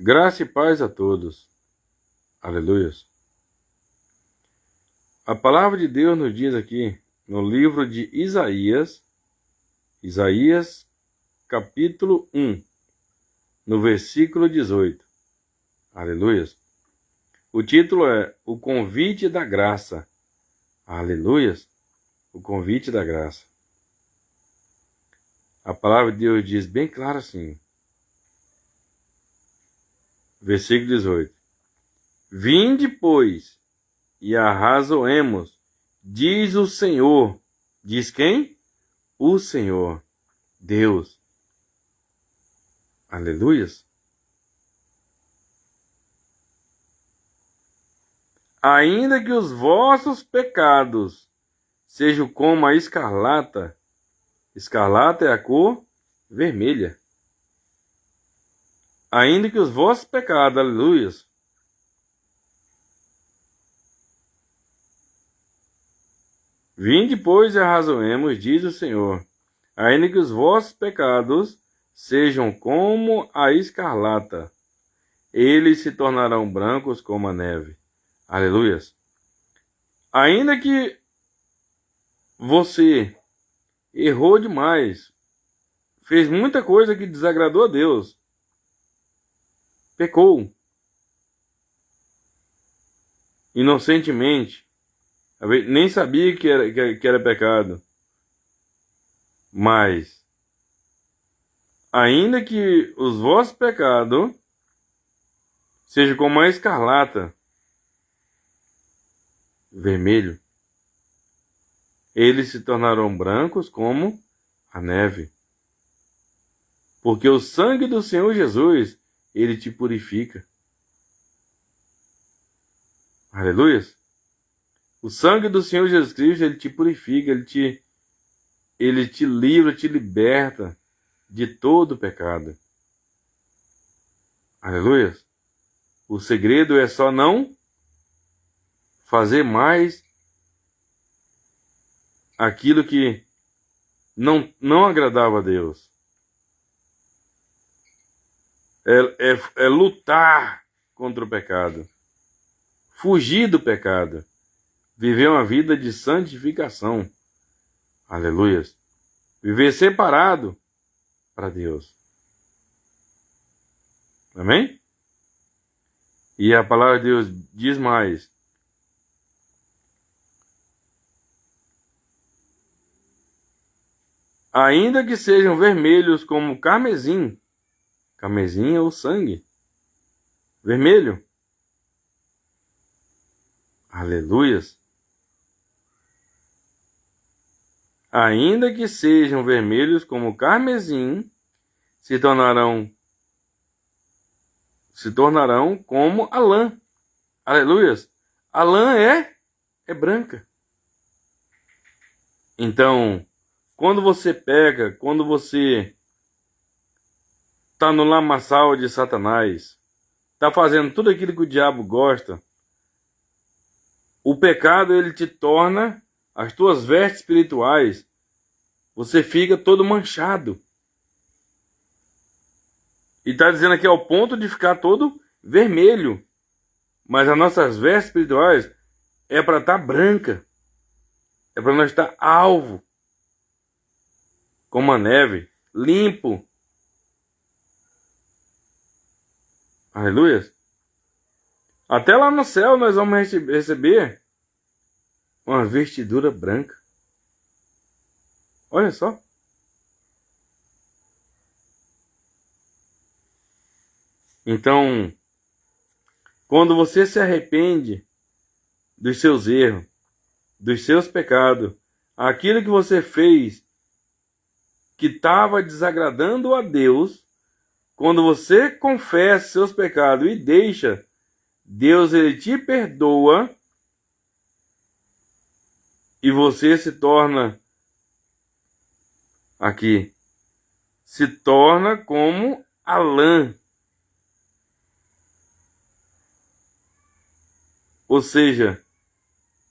Graça e paz a todos. Aleluias. A palavra de Deus nos diz aqui, no livro de Isaías, capítulo 1, no versículo 18. Aleluias. O título é O Convite da Graça. Aleluias. O convite da graça. A palavra de Deus diz bem claro assim. Versículo 18. Vinde, pois, e arrazoemos, diz o Senhor. Diz quem? O Senhor, Deus. Aleluias. Ainda que os vossos pecados sejam como a escarlata, escarlata é a cor vermelha. Ainda que os vossos pecados, aleluias. Vinde, pois, e arrazoemos, diz o Senhor. Ainda que os vossos pecados sejam como a escarlata, eles se tornarão brancos como a neve. Aleluias. Ainda que você errou demais, fez muita coisa que desagradou a Deus, pecou inocentemente, nem sabia que era pecado, mas ainda que os vossos pecados sejam como a escarlata, vermelho, eles se tornarão brancos como a neve. Porque o sangue do Senhor Jesus, ele te purifica. Aleluia. O sangue do Senhor Jesus Cristo, ele te purifica, ele te livra, te liberta de todo pecado. Aleluia. O segredo é só não fazer mais aquilo que não agradava a Deus. É lutar contra o pecado. Fugir do pecado. Viver uma vida de santificação. Aleluias. Viver separado para Deus. Amém? E a palavra de Deus diz mais. Ainda que sejam vermelhos como carmesim. Carmesim é o sangue. Vermelho. Aleluias. Ainda que sejam vermelhos como carmesim, se tornarão como a lã. Aleluias. A lã é branca. Então, quando você peca, quando você está no lamaçal de Satanás, está fazendo tudo aquilo que o diabo gosta, o pecado ele te torna as tuas vestes espirituais, você fica todo manchado. E está dizendo aqui ao ponto de ficar todo vermelho. Mas as nossas vestes espirituais é para estar branca. É para nós estar alvo. Como a neve. Limpo. Aleluia. Até lá no céu nós vamos receber uma vestidura branca. Olha só. Então, quando você se arrepende dos seus erros, dos seus pecados, aquilo que você fez que estava desagradando a Deus, quando você confessa seus pecados e deixa, Deus ele te perdoa e você se torna aqui, se torna como a lã. Ou seja,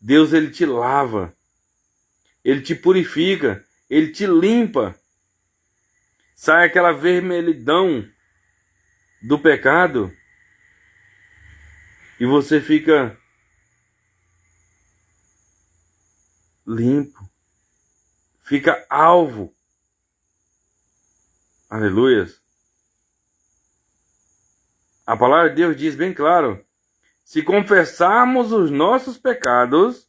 Deus ele te lava, ele te purifica, ele te limpa. Sai aquela vermelhidão do pecado e você fica limpo, fica alvo. Aleluias. A palavra de Deus diz bem claro: se confessarmos os nossos pecados,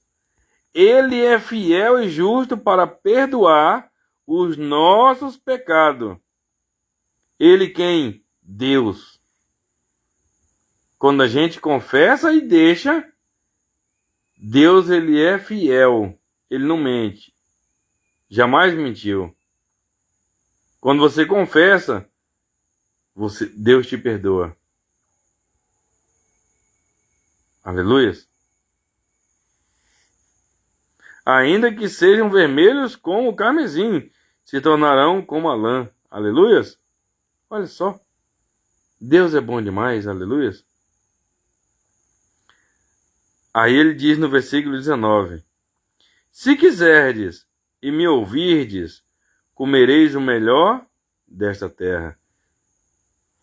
Ele é fiel e justo para perdoar os nossos pecados. Ele quem? Deus. Quando a gente confessa e deixa, Deus ele é fiel. Ele não mente. Jamais mentiu. Quando você confessa, Deus te perdoa. Aleluia. Ainda que sejam vermelhos como o carmesim, se tornarão como a lã. Aleluia. Olha só. Deus é bom demais. Aleluia. Aí ele diz no versículo 19: se quiserdes e me ouvirdes, comereis o melhor desta terra.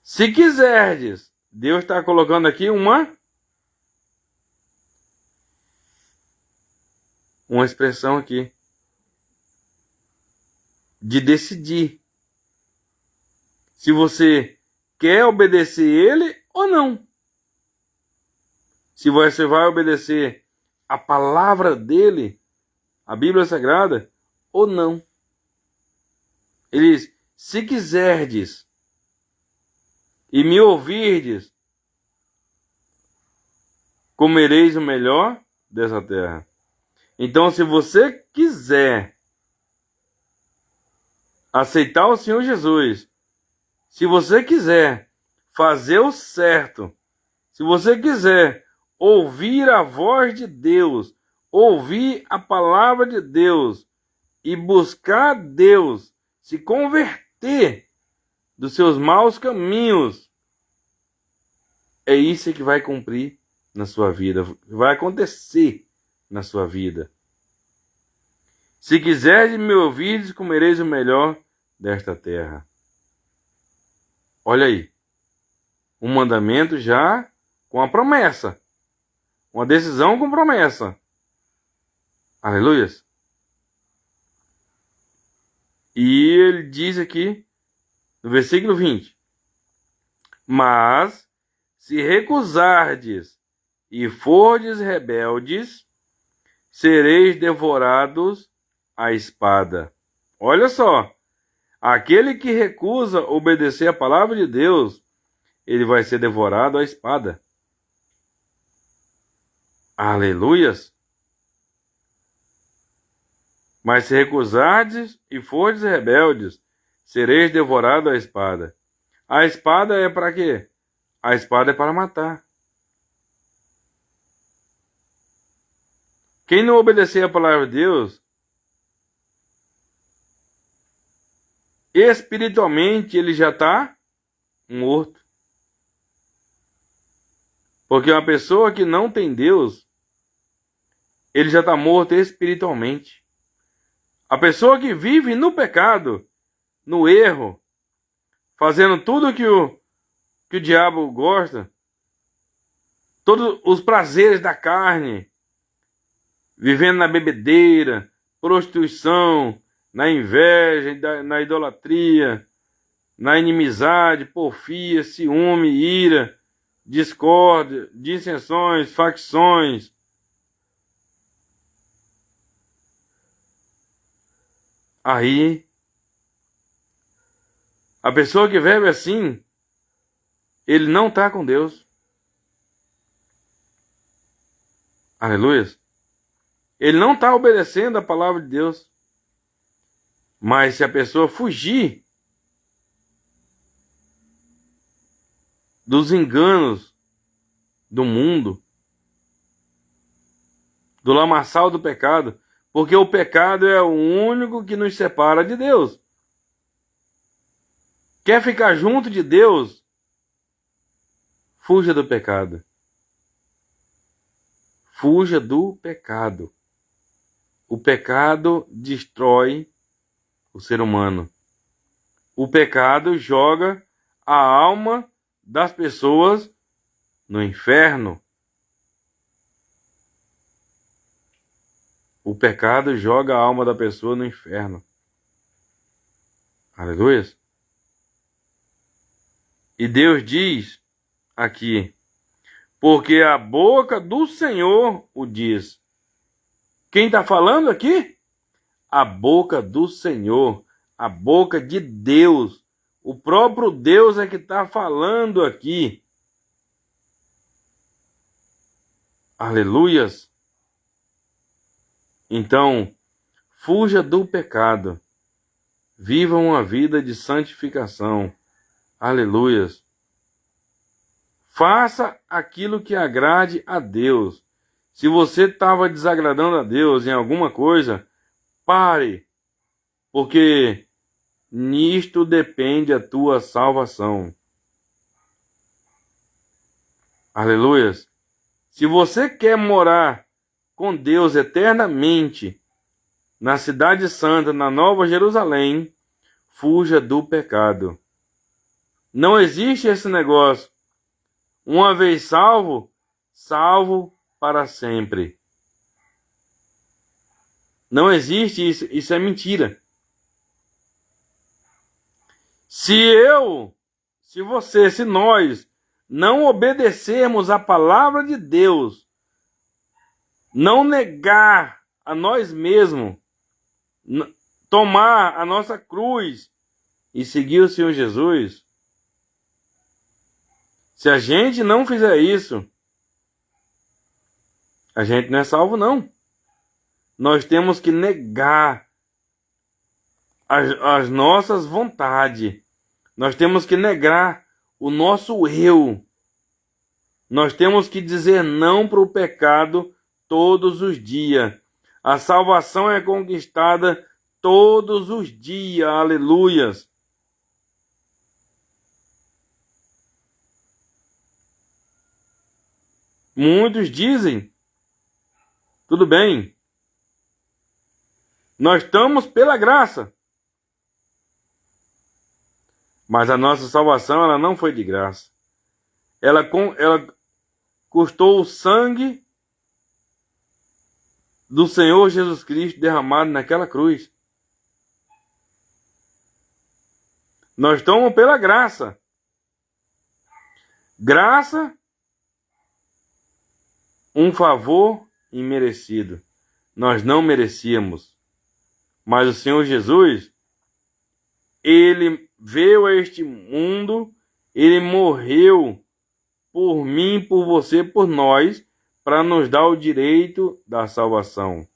Se quiserdes, Deus está colocando aqui uma expressão aqui de decidir se você quer obedecer ele ou não. Se você vai obedecer a palavra dele, a Bíblia Sagrada, ou não. Ele diz: se quiserdes e me ouvirdes, comereis o melhor dessa terra. Então, se você quiser aceitar o Senhor Jesus, se você quiser fazer o certo, se você quiser ouvir a voz de Deus, ouvir a palavra de Deus e buscar Deus, se converter dos seus maus caminhos, é isso que vai cumprir na sua vida, vai acontecer na sua vida. Se quiserdes me ouvirdes, comereis o melhor desta terra. Olha aí, um mandamento já com a promessa, uma decisão com promessa. Aleluia. E ele diz aqui no versículo 20: mas se recusardes e fordes rebeldes, sereis devorados à espada. Olha só, aquele que recusa obedecer a palavra de Deus, ele vai ser devorado à espada. Aleluias! Mas se recusardes e fordes rebeldes, sereis devorados à espada. A espada é para quê? A espada é para matar. Quem não obedecer a palavra de Deus, espiritualmente ele já está morto. Porque uma pessoa que não tem Deus, ele já está morto espiritualmente. A pessoa que vive no pecado, no erro, fazendo tudo que o diabo gosta, todos os prazeres da carne, vivendo na bebedeira, prostituição, na inveja, na idolatria, na inimizade, porfia, ciúme, ira, discórdia, dissensões, facções. Aí, a pessoa que vive assim, ele não está com Deus. Aleluia. Ele não está obedecendo a palavra de Deus. Mas se a pessoa fugir dos enganos do mundo, do lamaçal do pecado, porque o pecado é o único que nos separa de Deus. Quer ficar junto de Deus? Fuja do pecado. Fuja do pecado. O pecado destrói o ser humano. O pecado joga a alma das pessoas no inferno. O pecado joga a alma da pessoa no inferno. Aleluia. E Deus diz aqui, porque a boca do Senhor o diz. Quem está falando aqui? A boca do Senhor, a boca de Deus. O próprio Deus é que está falando aqui. Aleluias. Então, fuja do pecado. Viva uma vida de santificação. Aleluias. Faça aquilo que agrade a Deus. Se você estava desagradando a Deus em alguma coisa, pare. Porque nisto depende a tua salvação. Aleluias. Se você quer morar com Deus eternamente, na cidade santa, na Nova Jerusalém, fuja do pecado. Não existe esse negócio. Uma vez salvo, salvo para sempre. Não existe isso. Isso é mentira. Se nós não obedecermos a palavra de Deus, não negar a nós mesmos, tomar a nossa cruz e seguir o Senhor Jesus, se a gente não fizer isso, a gente não é salvo, não. Nós temos que negar as nossas vontades. Nós temos que negar o nosso eu. Nós temos que dizer não para o pecado todos os dias. A salvação é conquistada todos os dias. Aleluias. Muitos dizem, tudo bem, nós estamos pela graça. Mas a nossa salvação, ela não foi de graça. Ela custou o sangue do Senhor Jesus Cristo derramado naquela cruz. Nós estamos pela graça. Graça, um favor imerecido. Nós não merecíamos. Mas o Senhor Jesus, Ele veio a este mundo, Ele morreu por mim, por você, por nós, para nos dar o direito da salvação.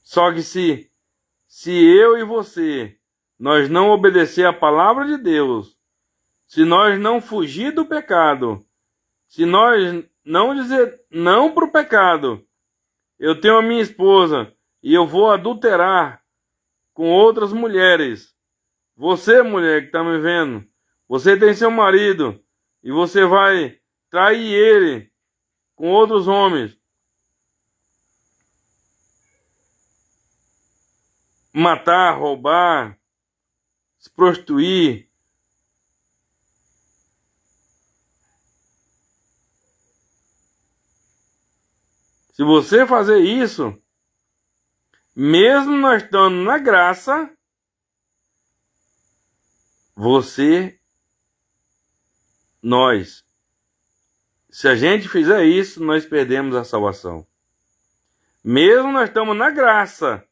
Só que se eu e você, nós não obedecer a palavra de Deus, se nós não fugir do pecado, se nós não dizer não para o pecado, eu tenho a minha esposa e eu vou adulterar com outras mulheres. Você, mulher que está me vendo, você tem seu marido e você vai trair ele com outros homens. Matar, roubar, se prostituir. Se você fazer isso, mesmo nós estando na graça, se a gente fizer isso, nós perdemos a salvação. Mesmo nós estamos na graça,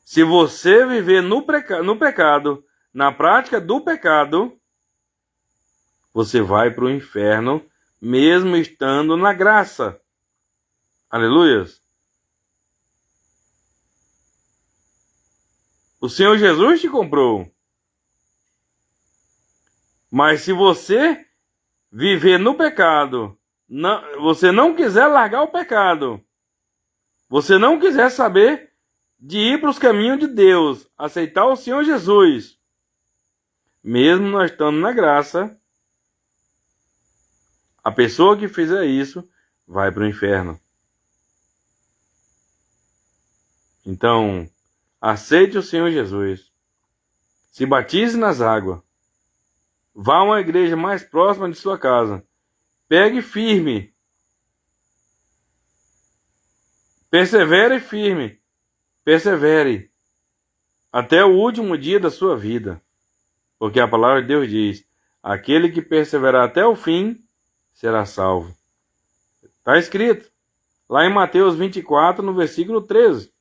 se você viver no pecado, na prática do pecado, você vai para o inferno, mesmo estando na graça. Aleluias. O Senhor Jesus te comprou. Mas se você viver no pecado, você não quiser largar o pecado, você não quiser saber de ir para os caminhos de Deus, aceitar o Senhor Jesus, mesmo nós estando na graça, a pessoa que fizer isso vai para o inferno. Então, aceite o Senhor Jesus, se batize nas águas, Vá a uma igreja mais próxima de sua casa. Pegue firme. Persevere firme. Persevere até o último dia da sua vida. Porque a palavra de Deus diz: aquele que perseverar até o fim será salvo. Está escrito lá em Mateus 24, no versículo 13.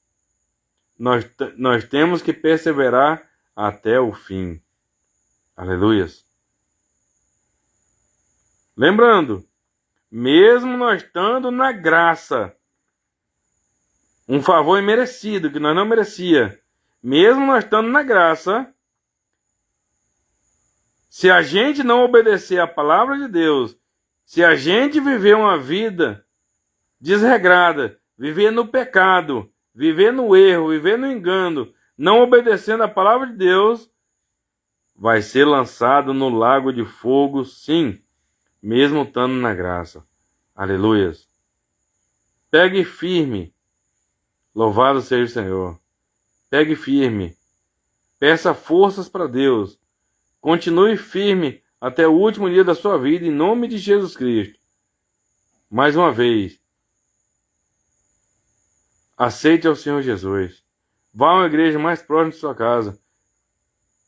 Nós temos que perseverar até o fim. Aleluias. Lembrando, mesmo nós estando na graça, um favor imerecido que nós não merecia, mesmo nós estando na graça, se a gente não obedecer a palavra de Deus, se a gente viver uma vida desregrada, viver no pecado, viver no erro, viver no engano, não obedecendo a palavra de Deus, vai ser lançado no lago de fogo, sim, mesmo estando na graça. Aleluias. Pegue firme. Louvado seja o Senhor. Pegue firme. Peça forças para Deus. Continue firme até o último dia da sua vida, em nome de Jesus Cristo. Mais uma vez, aceite ao Senhor Jesus. Vá a uma igreja mais próxima de sua casa.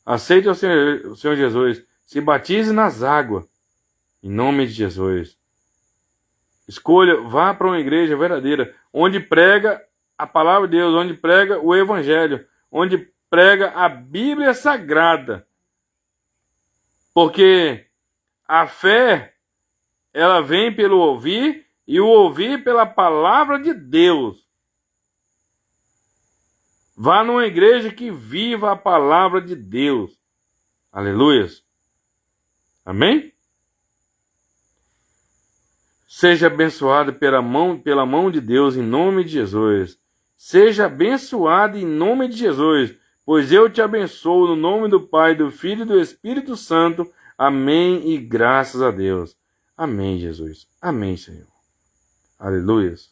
Aceite ao Senhor Jesus. Se batize nas águas, em nome de Jesus. Escolha, vá para uma igreja verdadeira, onde prega a palavra de Deus, onde prega o Evangelho, onde prega a Bíblia Sagrada. Porque a fé, ela vem pelo ouvir, e o ouvir pela palavra de Deus. Vá numa igreja que viva a palavra de Deus. Aleluias. Amém? Seja abençoado pela mão de Deus em nome de Jesus. Seja abençoado em nome de Jesus, pois eu te abençoo no nome do Pai, do Filho e do Espírito Santo. Amém e graças a Deus. Amém, Jesus. Amém, Senhor. Aleluias.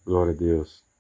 Glória a Deus.